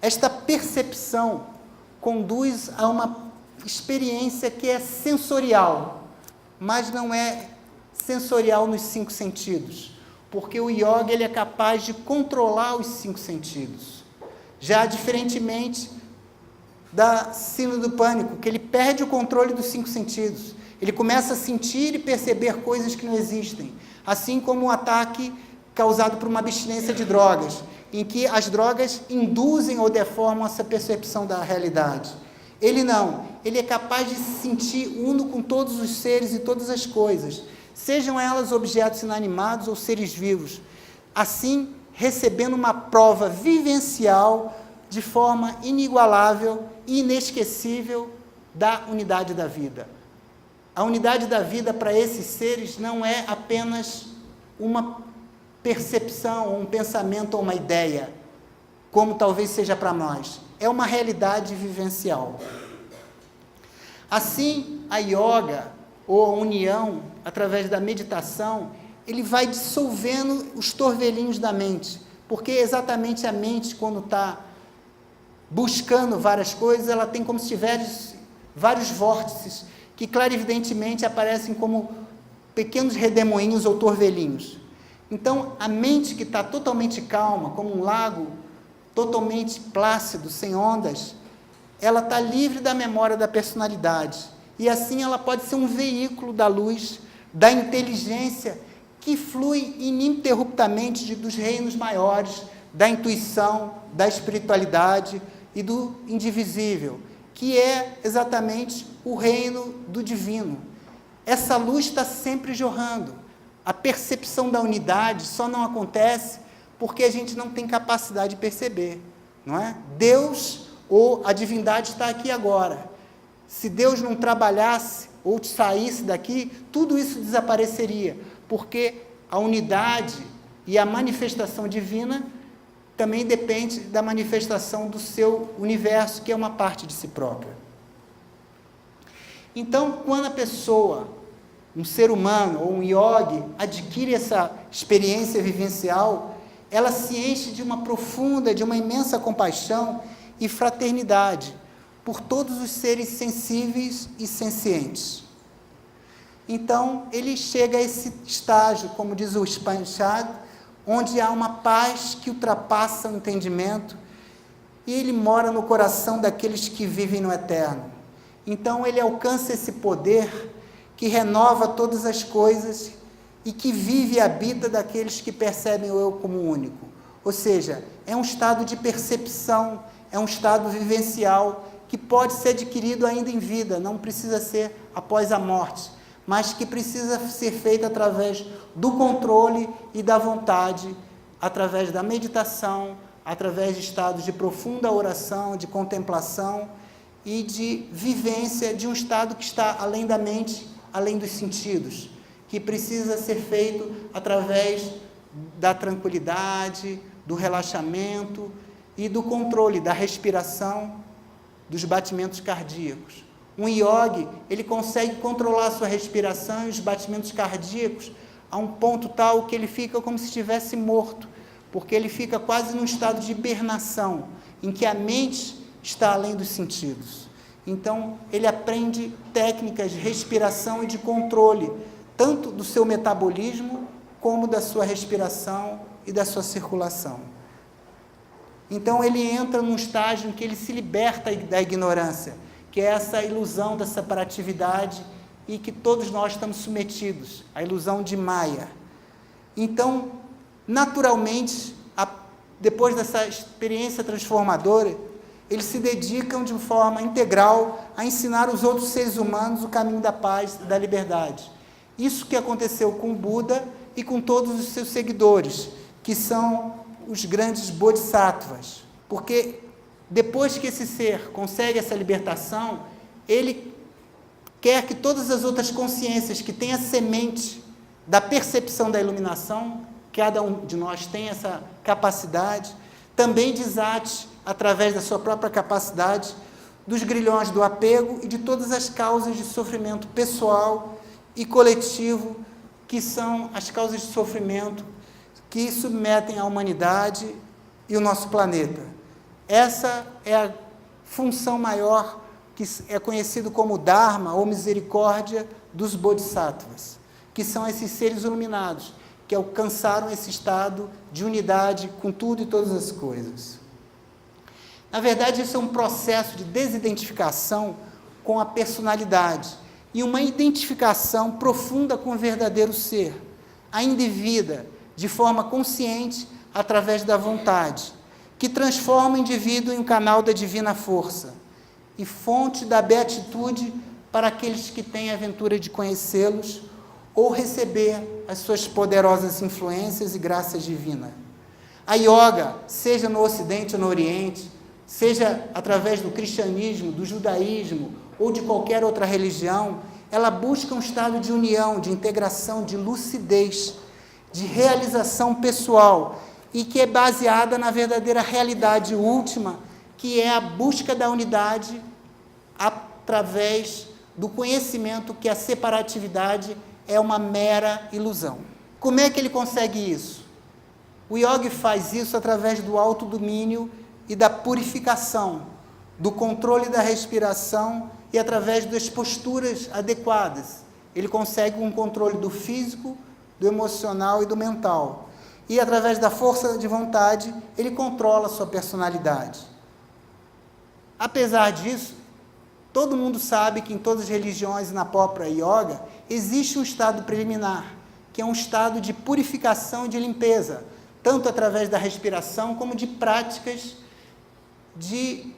Esta percepção conduz a uma experiência que é sensorial, mas não é sensorial nos 5 sentidos, porque o yoga ele é capaz de controlar os 5 sentidos. Já diferentemente da síndrome do pânico, que ele perde o controle dos 5 sentidos. Ele começa a sentir e perceber coisas que não existem, assim como o ataque causado por uma abstinência de drogas, em que as drogas induzem ou deformam essa percepção da realidade. Ele não, ele é capaz de se sentir uno com todos os seres e todas as coisas, sejam elas objetos inanimados ou seres vivos, assim recebendo uma prova vivencial de forma inigualável e inesquecível da unidade da vida. A unidade da vida para esses seres não é apenas uma percepção, um pensamento ou uma ideia, como talvez seja para nós. É uma realidade vivencial. Assim, a yoga, ou a união, através da meditação, ele vai dissolvendo os torvelinhos da mente, porque exatamente a mente, quando está buscando várias coisas, ela tem como se tivesse vários vórtices, que clarividentemente aparecem como pequenos redemoinhos ou torvelinhos. Então, a mente que está totalmente calma, como um lago, totalmente plácido, sem ondas, ela está livre da memória da personalidade. E assim ela pode ser um veículo da luz, da inteligência, que flui ininterruptamente dos reinos maiores, da intuição, da espiritualidade e do indivisível, que é exatamente o reino do divino. Essa luz está sempre jorrando. A percepção da unidade só não acontece porque a gente não tem capacidade de perceber, não é? Deus ou a divindade está aqui agora. Se Deus não trabalhasse ou saísse daqui, tudo isso desapareceria, porque a unidade e a manifestação divina também depende da manifestação do seu universo, que é uma parte de si própria. Então, quando a pessoa, um ser humano ou um yogi, adquire essa experiência vivencial, ela se enche de uma profunda, de uma imensa compaixão e fraternidade por todos os seres sensíveis e sencientes. Então, ele chega a esse estágio, como diz o Upanishad, onde há uma paz que ultrapassa o entendimento, e ele mora no coração daqueles que vivem no eterno. Então, ele alcança esse poder que renova todas as coisas e que vive e habita daqueles que percebem o eu como único. Ou seja, é um estado de percepção, é um estado vivencial que pode ser adquirido ainda em vida, não precisa ser após a morte, mas que precisa ser feito através do controle e da vontade, através da meditação, através de estados de profunda oração, de contemplação e de vivência de um estado que está além da mente, além dos sentidos, que precisa ser feito através da tranquilidade, do relaxamento e do controle da respiração, dos batimentos cardíacos. Um yogi, ele consegue controlar a sua respiração e os batimentos cardíacos a um ponto tal que ele fica como se estivesse morto, porque ele fica quase num estado de hibernação, em que a mente está além dos sentidos. Então, ele aprende técnicas de respiração e de controle, tanto do seu metabolismo, como da sua respiração e da sua circulação. Então, ele entra num estágio em que ele se liberta da ignorância, que é essa ilusão da separatividade e que todos nós estamos submetidos, a ilusão de Maya. Então, naturalmente, depois dessa experiência transformadora, eles se dedicam de forma integral a ensinar os outros seres humanos o caminho da paz e da liberdade. Isso que aconteceu com o Buda e com todos os seus seguidores, que são os grandes bodhisattvas, porque depois que esse ser consegue essa libertação, ele quer que todas as outras consciências que têm a semente da percepção da iluminação, cada um de nós tem essa capacidade, também desate, através da sua própria capacidade, dos grilhões do apego e de todas as causas de sofrimento pessoal e coletivo, que são as causas de sofrimento que submetem a humanidade e o nosso planeta. Essa é a função maior, que é conhecido como Dharma, ou misericórdia, dos Bodhisattvas, que são esses seres iluminados, que alcançaram esse estado de unidade com tudo e todas as coisas. Na verdade, isso é um processo de desidentificação com a personalidade e uma identificação profunda com o verdadeiro ser, ainda em vida, de forma consciente, através da vontade, que transforma o indivíduo em um canal da divina força e fonte da beatitude para aqueles que têm a aventura de conhecê-los ou receber as suas poderosas influências e graças divinas. A yoga, seja no Ocidente ou no Oriente, seja através do cristianismo, do judaísmo ou de qualquer outra religião, ela busca um estado de união, de integração, de lucidez, de realização pessoal e que é baseada na verdadeira realidade última, que é a busca da unidade através do conhecimento que a separatividade é uma mera ilusão. Como é que ele consegue isso? O yogi faz isso através do autodomínio e da purificação, do controle da respiração e através das posturas adequadas. Ele consegue um controle do físico, do emocional e do mental. E através da força de vontade, ele controla a sua personalidade. Apesar disso, todo mundo sabe que em todas as religiões e na própria yoga, existe um estado preliminar, que é um estado de purificação e de limpeza, tanto através da respiração como de práticas de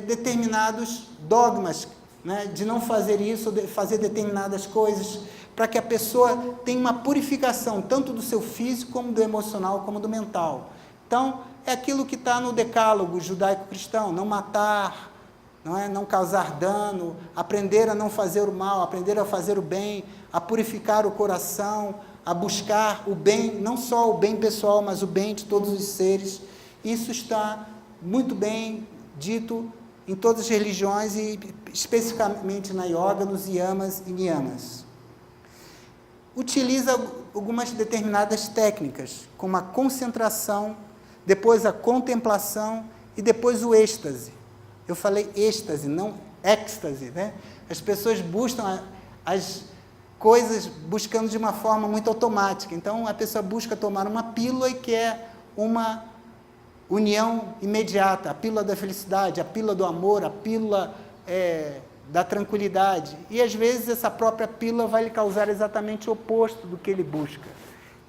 determinados dogmas, né, de não fazer isso, de fazer determinadas coisas, para que a pessoa tenha uma purificação, tanto do seu físico, como do emocional, como do mental. Então, é aquilo que está no decálogo judaico-cristão: não matar, não causar dano, aprender a não fazer o mal, aprender a fazer o bem, a purificar o coração, a buscar o bem, não só o bem pessoal, mas o bem de todos os seres. Isso está muito bem dito em todas as religiões e especificamente na yoga, nos yamas e niyamas. Utiliza algumas determinadas técnicas, como a concentração, depois a contemplação e depois o êxtase. Eu falei êxtase, não êxtase, né? As pessoas buscam as coisas buscando de uma forma muito automática. Então, a pessoa busca tomar uma pílula e quer uma união imediata, a pílula da felicidade, a pílula do amor, a pílula da tranquilidade. E, às vezes, essa própria pílula vai lhe causar exatamente o oposto do que ele busca.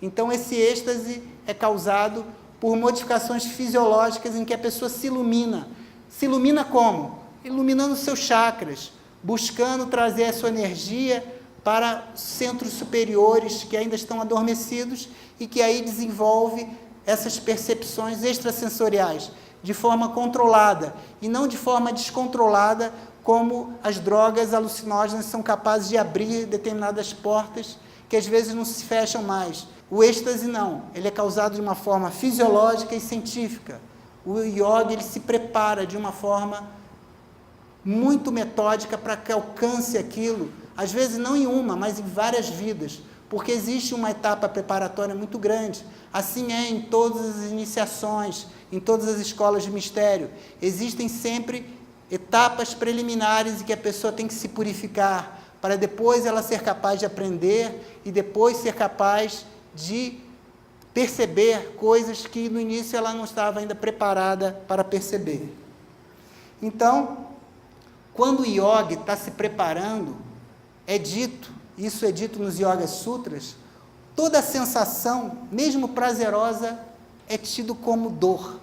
Então, esse êxtase é causado por modificações fisiológicas em que a pessoa se ilumina. Se ilumina como? Iluminando seus chakras, buscando trazer a sua energia para centros superiores que ainda estão adormecidos e que aí desenvolve essas percepções extrasensoriais de forma controlada e não de forma descontrolada, como as drogas alucinógenas são capazes de abrir determinadas portas que às vezes não se fecham mais. O êxtase não, ele é causado de uma forma fisiológica e científica. O yoga, ele se prepara de uma forma muito metódica para que alcance aquilo, às vezes não em uma, mas em várias vidas, porque existe uma etapa preparatória muito grande. Assim é em todas as iniciações, em todas as escolas de mistério. Existem sempre etapas preliminares em que a pessoa tem que se purificar, para depois ela ser capaz de aprender e depois ser capaz de perceber coisas que no início ela não estava ainda preparada para perceber. Então, quando o yogi está se preparando, isso é dito nos Yoga Sutras, toda sensação, mesmo prazerosa, é tido como dor.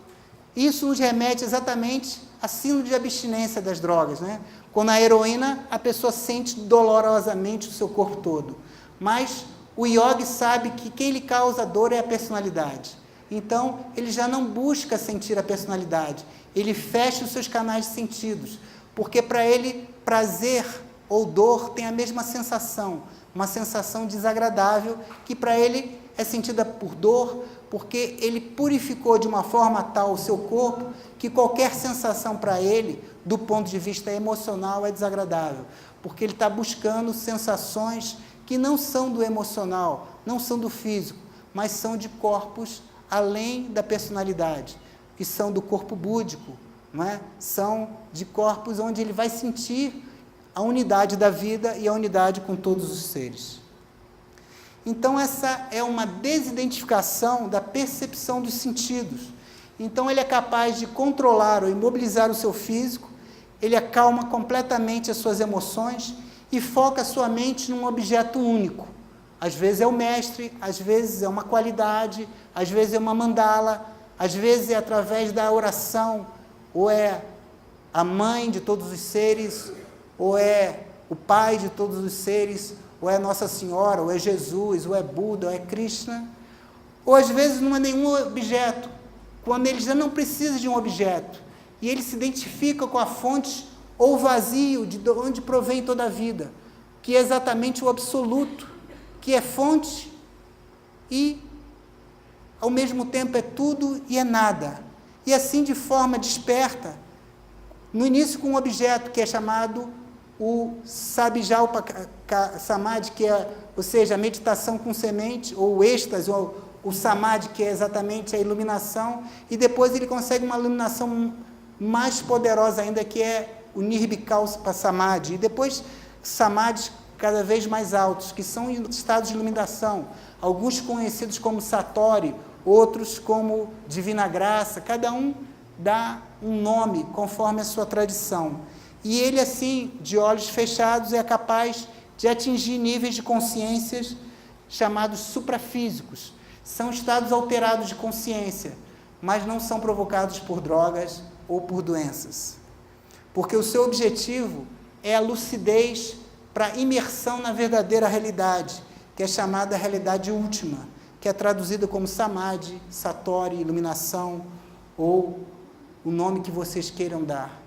Isso nos remete exatamente a síndrome de abstinência das drogas, né? Quando a heroína, a pessoa sente dolorosamente o seu corpo todo. Mas o yogi sabe que quem lhe causa dor é a personalidade. Então, ele já não busca sentir a personalidade. Ele fecha os seus canais de sentidos. Porque para ele, prazer ou dor tem a mesma sensação. Uma sensação desagradável que para ele é sentida por dor, porque ele purificou de uma forma tal o seu corpo que qualquer sensação para ele, do ponto de vista emocional, é desagradável. Porque ele está buscando sensações que não são do emocional, não são do físico, mas são de corpos além da personalidade. que são do corpo búdico, não é? São de corpos onde ele vai sentir a unidade da vida e a unidade com todos os seres. Então, essa é uma desidentificação da percepção dos sentidos. Então, ele é capaz de controlar ou imobilizar o seu físico, ele acalma completamente as suas emoções e foca a sua mente num objeto único. Às vezes é o mestre, às vezes é uma qualidade, às vezes é uma mandala, às vezes é através da oração, ou é a mãe de todos os seres, ou é o pai de todos os seres, ou é Nossa Senhora, ou é Jesus, ou é Buda, ou é Krishna, ou às vezes não é nenhum objeto, quando ele já não precisa de um objeto, e ele se identifica com a fonte ou o vazio de onde provém toda a vida, que é exatamente o absoluto, que é fonte e, ao mesmo tempo, é tudo e é nada. E assim, de forma desperta, no início com um objeto que é chamado o Sabijaupa Samadhi, que é, ou seja, a meditação com semente, ou o êxtase, ou o Samadhi, que é exatamente a iluminação, e depois ele consegue uma iluminação mais poderosa ainda, que é o Nirvikalpa Samadhi, e depois Samadhis cada vez mais altos, que são estados de iluminação, alguns conhecidos como Satori, outros como Divina Graça, cada um dá um nome conforme a sua tradição. E ele, assim, de olhos fechados, é capaz de atingir níveis de consciências chamados suprafísicos. São estados alterados de consciência, mas não são provocados por drogas ou por doenças. Porque o seu objetivo é a lucidez para a imersão na verdadeira realidade, que é chamada realidade última, que é traduzida como Samadhi, Satori, iluminação, ou o nome que vocês queiram dar.